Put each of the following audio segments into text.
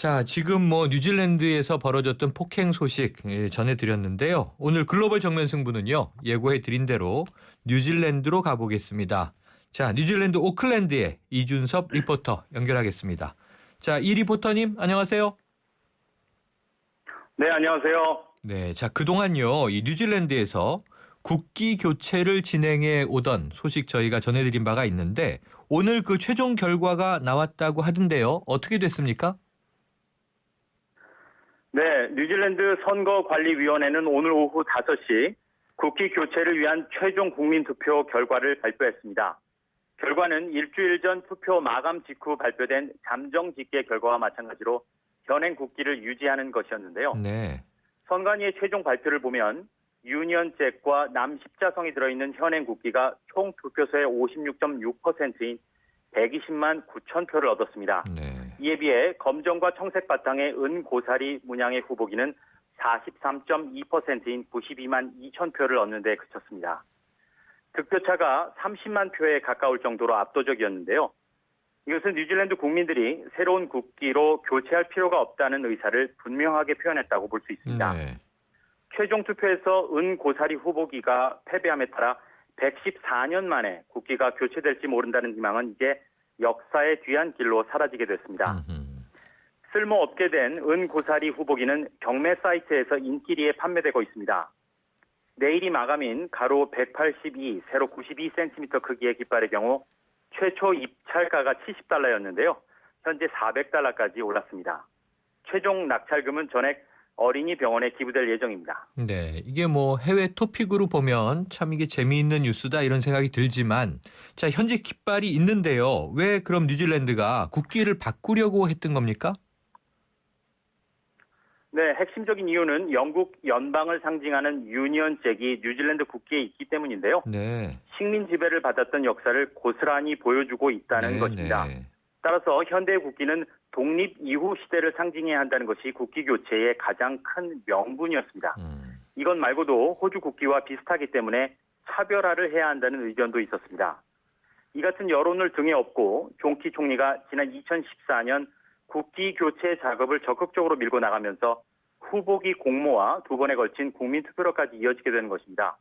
자, 지금 뉴질랜드에서 벌어졌던 폭행 소식 전해드렸는데요. 오늘 글로벌 정면 승부는요. 예고해드린 대로 뉴질랜드로 가보겠습니다. 자, 뉴질랜드 오클랜드에 이준섭 리포터 연결하겠습니다. 자, 이 리포터님 안녕하세요. 네, 안녕하세요. 네, 자, 그동안요. 이 뉴질랜드에서 국기 교체를 진행해 오던 소식 저희가 전해드린 바가 있는데 오늘 그 최종 결과가 나왔다고 하던데요. 어떻게 됐습니까? 네, 뉴질랜드 선거관리위원회는 오늘 오후 5시 국기 교체를 위한 최종 국민투표 결과를 발표했습니다. 결과는 일주일 전 투표 마감 직후 발표된 잠정 집계 결과와 마찬가지로 현행 국기를 유지하는 것이었는데요. 네. 선관위의 최종 발표를 보면 유니언 잭과 남 십자성이 들어있는 현행 국기가 총 투표소의 56.6%인 120만 9천 표를 얻었습니다. 네. 이에 비해 검정과 청색 바탕의 은고사리 문양의 후보기는 43.2%인 92만 2천 표를 얻는 데 그쳤습니다. 득표차가 30만 표에 가까울 정도로 압도적이었는데요. 이것은 뉴질랜드 국민들이 새로운 국기로 교체할 필요가 없다는 의사를 분명하게 표현했다고 볼 수 있습니다. 네. 최종 투표에서 은고사리 후보기가 패배함에 따라 114년 만에 국기가 교체될지 모른다는 희망은 이제 역사의 뒤한 길로 사라지게 됐습니다. 쓸모없게 된 은고사리 후보기는 경매 사이트에서 인기리에 판매되고 있습니다. 내일이 마감인 가로 182, 세로 92cm 크기의 깃발의 경우 최초 입찰가가 $70였는데요. 현재 $400까지 올랐습니다. 최종 낙찰금은 전액 어린이 병원에 기부될 예정입니다. 네, 이게 해외 토픽으로 보면 참 이게 재미있는 뉴스다 이런 생각이 들지만 자, 현재 깃발이 있는데요. 왜 그럼 뉴질랜드가 국기를 바꾸려고 했던 겁니까? 네, 핵심적인 이유는 영국 연방을 상징하는 유니언 잭이 뉴질랜드 국기에 있기 때문인데요. 네. 식민 지배를 받았던 역사를 고스란히 보여주고 있다는 것입니다. 네. 따라서 현대 국기는 독립 이후 시대를 상징해야 한다는 것이 국기 교체의 가장 큰 명분이었습니다. 이것 말고도 호주 국기와 비슷하기 때문에 차별화를 해야 한다는 의견도 있었습니다. 이 같은 여론을 등에 업고 존키 총리가 지난 2014년 국기 교체 작업을 적극적으로 밀고 나가면서 후보기 공모와 두 번에 걸친 국민투표로까지 이어지게 되는 것입니다.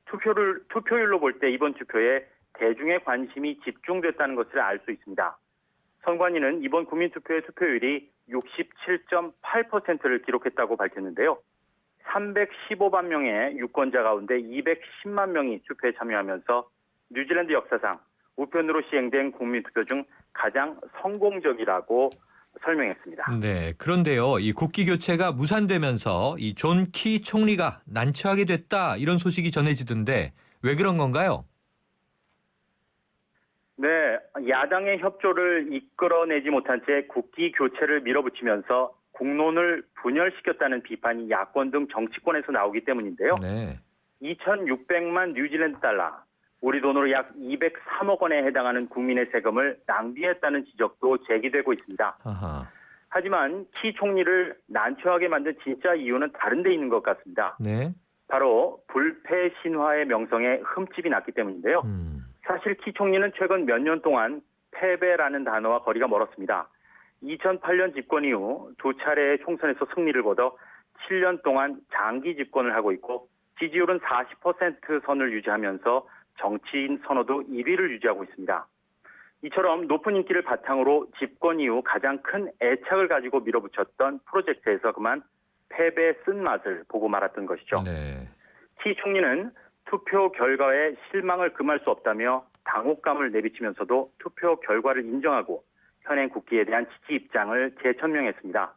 투표율로 볼 때 이번 투표에 대중의 관심이 집중됐다는 것을 알 수 있습니다. 선관위는 이번 국민투표의 투표율이 67.8%를 기록했다고 밝혔는데요. 315만 명의 유권자 가운데 210만 명이 투표에 참여하면서 뉴질랜드 역사상 우편으로 시행된 국민투표 중 가장 성공적이라고 설명했습니다. 네, 그런데요. 이 국기 교체가 무산되면서 이 존 키 총리가 난처하게 됐다 이런 소식이 전해지던데 왜 그런 건가요? 네, 야당의 협조를 이끌어내지 못한 채 국기 교체를 밀어붙이면서 국론을 분열시켰다는 비판이 야권 등 정치권에서 나오기 때문인데요. 네. 2,600만 뉴질랜드 달러, 우리 돈으로 약 203억 원에 해당하는 국민의 세금을 낭비했다는 지적도 제기되고 있습니다. 아하. 하지만 키 총리를 난처하게 만든 진짜 이유는 다른 데 있는 것 같습니다. 네. 바로 불패 신화의 명성에 흠집이 났기 때문인데요. 사실 키 총리는 최근 몇 년 동안 패배라는 단어와 거리가 멀었습니다. 2008년 집권 이후 두 차례의 총선에서 승리를 거둬 7년 동안 장기 집권을 하고 있고 지지율은 40% 선을 유지하면서 정치인 선호도 1위를 유지하고 있습니다. 이처럼 높은 인기를 바탕으로 집권 이후 가장 큰 애착을 가지고 밀어붙였던 프로젝트에서 그만 패배의 쓴맛을 보고 말았던 것이죠. 네. 키 총리는 투표 결과에 실망을 금할 수 없다며 당혹감을 내비치면서도 투표 결과를 인정하고 현행 국기에 대한 지지 입장을 재천명했습니다.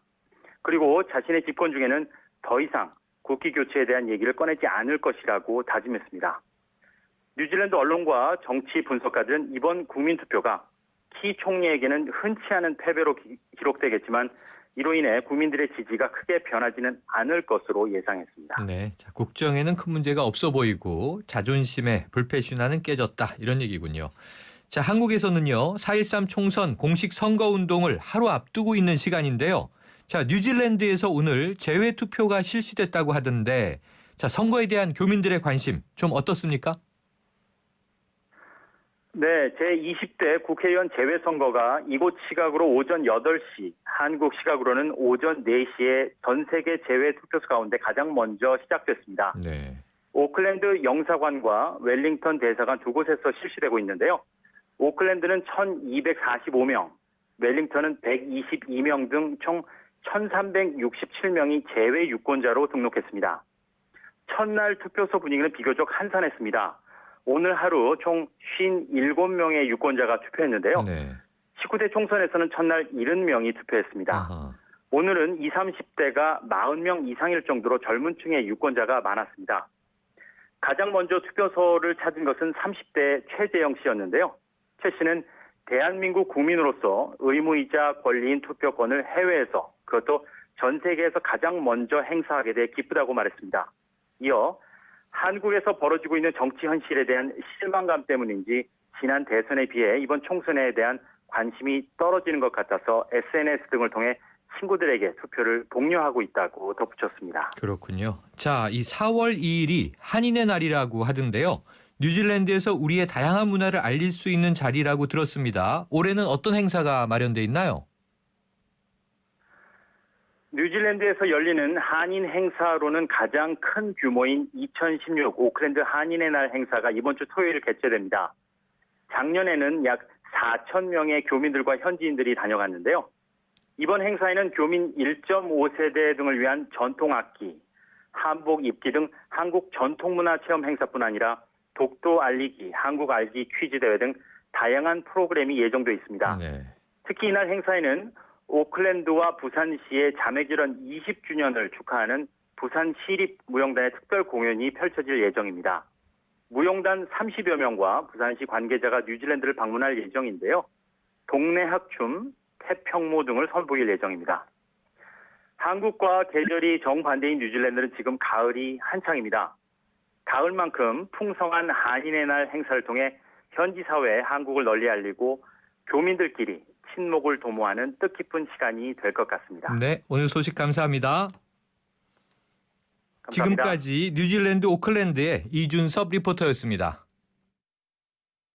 그리고 자신의 집권 중에는 더 이상 국기 교체에 대한 얘기를 꺼내지 않을 것이라고 다짐했습니다. 뉴질랜드 언론과 정치 분석가들은 이번 국민투표가 키 총리에게는 흔치 않은 패배로 기록되겠지만 이로 인해 국민들의 지지가 크게 변하지는 않을 것으로 예상했습니다. 네. 자, 국정에는 큰 문제가 없어 보이고 자존심의 불패신화는 깨졌다 이런 얘기군요. 자, 한국에서는요. 4.13 총선 공식 선거운동을 하루 앞두고 있는 시간인데요. 자, 뉴질랜드에서 오늘 재외투표가 실시됐다고 하던데 자, 선거에 대한 교민들의 관심 좀 어떻습니까? 네, 제20대 국회의원 재외선거가 이곳 시각으로 오전 8시, 한국 시각으로는 오전 4시에 전 세계 재외 투표소 가운데 가장 먼저 시작됐습니다. 네. 오클랜드 영사관과 웰링턴 대사관 두 곳에서 실시되고 있는데요. 오클랜드는 1,245명, 웰링턴은 122명 등 총 1,367명이 재외 유권자로 등록했습니다. 첫날 투표소 분위기는 비교적 한산했습니다. 오늘 하루 총 57명의 유권자가 투표했는데요. 네. 19대 총선에서는 첫날 70명이 투표했습니다. 아하. 오늘은 20, 30대가 40명 이상일 정도로 젊은 층의 유권자가 많았습니다. 가장 먼저 투표소를 찾은 것은 30대 최재영 씨였는데요. 최 씨는 대한민국 국민으로서 의무이자 권리인 투표권을 해외에서, 그것도 전 세계에서 가장 먼저 행사하게 돼 기쁘다고 말했습니다. 이어 한국에서 벌어지고 있는 정치 현실에 대한 실망감 때문인지 지난 대선에 비해 이번 총선에 대한 관심이 떨어지는 것 같아서 SNS 등을 통해 친구들에게 투표를 독려하고 있다고 덧붙였습니다. 그렇군요. 자, 이 4월 2일이 한인의 날이라고 하던데요. 뉴질랜드에서 우리의 다양한 문화를 알릴 수 있는 자리라고 들었습니다. 올해는 어떤 행사가 마련돼 있나요? 뉴질랜드에서 열리는 한인 행사로는 가장 큰 규모인 2016 오클랜드 한인의 날 행사가 이번 주 토요일 개최됩니다. 작년에는 약 4천 명의 교민들과 현지인들이 다녀갔는데요. 이번 행사에는 교민 1.5세대 등을 위한 전통악기, 한복 입기 등 한국 전통문화 체험 행사뿐 아니라 독도 알리기, 한국 알기 퀴즈 대회 등 다양한 프로그램이 예정돼 있습니다. 네. 특히 이날 행사에는 오클랜드와 부산시의 자매결혼 20주년을 축하하는 부산시립무용단의 특별 공연이 펼쳐질 예정입니다. 무용단 30여 명과 부산시 관계자가 뉴질랜드를 방문할 예정인데요. 동네 학춤, 태평모 등을 선보일 예정입니다. 한국과 계절이 정반대인 뉴질랜드는 지금 가을이 한창입니다. 가을만큼 풍성한 한인의 날 행사를 통해 현지 사회에 한국을 널리 알리고 교민들끼리 친목을 도모하는 뜻깊은 시간이 될 것 같습니다. 네, 오늘 소식 감사합니다. 감사합니다. 지금까지 뉴질랜드 오클랜드의 이준섭 리포터였습니다.